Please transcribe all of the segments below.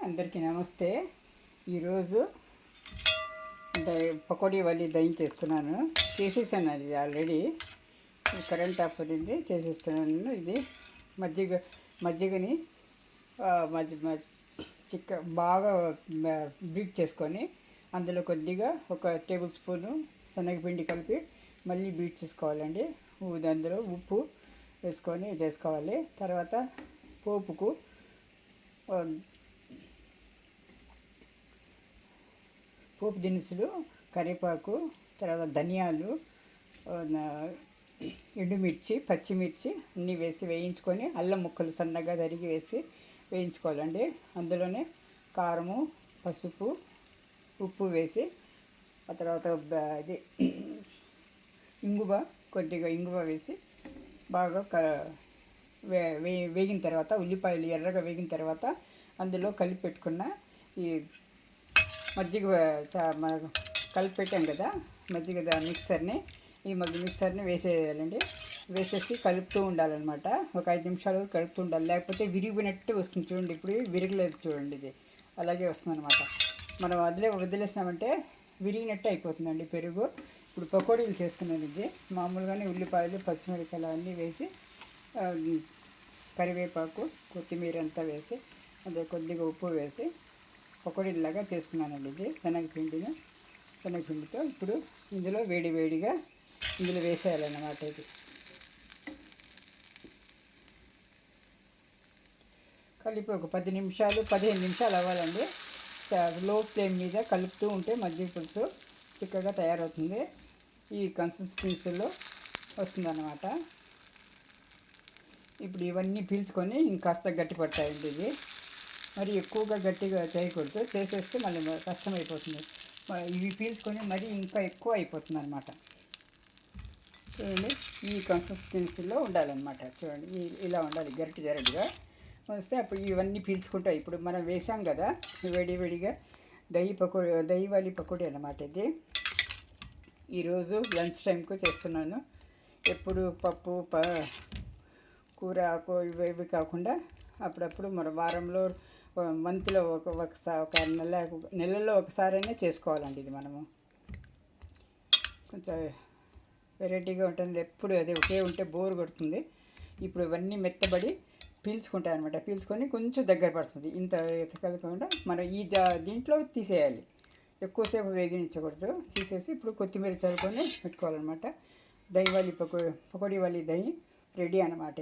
అందరికీ నమస్తే. ఈరోజు పకోడీ వల్లి దહીં చేస్తున్నాను. చేసేసాను, అది ఆల్రెడీ కరెంట్ ఆఫ్ అయింది. చేసేస్తున్నాను. ఇది మజ్జిగని బాగా బీట్ చేసుకొని అందులో కొద్దిగా 1 టేబుల్ స్పూను శనగపిండి కలిపి మళ్ళీ బీట్ చేసుకోవాలండి. అందులో ఉప్పు వేసుకొని చేసుకోవాలి. తర్వాత పోపుకు పోపు దినుసులు, కరివేపాకు, తర్వాత ధనియాలు, ఎండుమిర్చి, పచ్చిమిర్చి అన్నీ వేసి వేయించుకొని అల్లం ముక్కలు సన్నగా తరిగి వేసి వేయించుకోవాలండి. అందులోనే కారము, పసుపు, ఉప్పు వేసి ఆ తర్వాత ఇది కొద్దిగా ఇంగువ వేసి బాగా వేగిన తర్వాత ఉల్లిపాయలు ఎర్రగా వేగిన తర్వాత అందులో కలిపి పెట్టుకున్న ఈ మజ్జిగ కలిపి పెట్టాం కదా మజ్జిగ మిక్సర్ని మిక్సర్ని వేసేయాలండి. వేసేసి కలుపుతూ ఉండాలన్నమాట. ఒక 5 నిమిషాలు కలుపుతూ ఉండాలి, లేకపోతే విరిగిపోయినట్టు వస్తుంది. చూడండి, ఇప్పుడు విరగలేదు చూడండి, ఇది అలాగే వస్తుంది అనమాట. మనం వదిలేసినామంటే విరిగినట్టు అయిపోతుందండి పెరుగు. ఇప్పుడు పకోడీలు చేస్తున్నాను. ఇది మామూలుగానే ఉల్లిపాయలు, పచ్చిమిరపకాయలు అన్నీ వేసి కరివేపాకు, కొత్తిమీర అంతా వేసి అదే కొద్దిగా ఉప్పు వేసి పకోడీలాగా చేసుకున్నానండి. ఇది శనగపిండితో ఇప్పుడు ఇందులో వేడిగా ఇందులో వేసేయాలన్నమాట. ఇది కలిపి ఒక 15 నిమిషాలు అవ్వాలండి. లో ఫ్లేమ్ మీద కలుపుతూ ఉంటే మజ్జిగ పులుసు చిక్కగా తయారవుతుంది. ఈ కన్సిస్టెన్సీలో వస్తుందన్నమాట. ఇప్పుడు ఇవన్నీ పీల్చుకొని ఇంకాస్త గట్టి పడతాయండి. ఇది మరి ఎక్కువగా గట్టిగా చేయకూడదు, చేసేస్తే మళ్ళీ కష్టమైపోతుంది. ఇవి పీల్చుకొని మరీ ఇంకా ఎక్కువ అయిపోతుంది అనమాట. చూడండి, ఈ కన్సిస్టెన్సీలో ఉండాలన్నమాట. చూడండి, ఇలా ఉండాలి, జరటిగా వస్తే అప్పుడు ఇవన్నీ పీల్చుకుంటాయి. ఇప్పుడు మనం వేసాం కదా వేడిగా దహి వాలీ పకోడీ అన్నమాట. ఇది ఈరోజు లంచ్ టైంకు చేస్తున్నాను. ఎప్పుడు పప్పు కూర ఇవి కాకుండా అప్పుడప్పుడు మన వారంలో మంత్లో ఒక నెలలో ఒకసారైనా చేసుకోవాలండి. ఇది మనము కొంచెం వెరైటీగా ఉంటుంది. ఎప్పుడు అది ఒకే ఉంటే బోర్ కొడుతుంది. ఇప్పుడు ఇవన్నీ మెత్తబడి పీల్చుకుంటాయి అనమాట. పీల్చుకొని కొంచెం దగ్గర పడుతుంది. ఇంత కలగకుండా మనం దీంట్లో తీసేయాలి. ఎక్కువసేపు వేగించకూడదు. తీసేసి ఇప్పుడు కొత్తిమీర చల్లుకొని పెట్టుకోవాలన్నమాట. దహి వాలీ పకోడీ వాలీ దహి రెడీ అన్నమాట.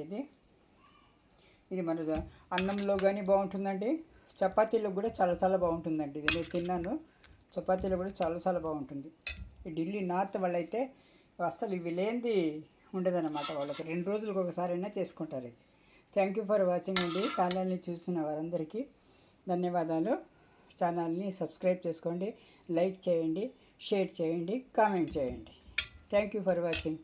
ఇది మన అన్నంలో కానీ బాగుంటుందండి. చపాతీలో కూడా చాలా బాగుంటుందండి. ఇది నేను తిన్నాను. చపాతీలో కూడా చాలా బాగుంటుంది. ఈ ఢిల్లీ నార్త్ వాళ్ళైతే అస్సలు ఇవి లేనిది ఉండదన్నమాట. వాళ్ళకి 2 రోజులకు ఒకసారైనా చేసుకుంటారు. ఇది థ్యాంక్ యూ ఫర్ వాచింగ్ అండి. ఛానల్ని చూసిన వారందరికీ ధన్యవాదాలు. ఛానల్ని సబ్స్క్రైబ్ చేసుకోండి, లైక్ చేయండి, షేర్ చేయండి, కామెంట్ చేయండి. Thank you for watching.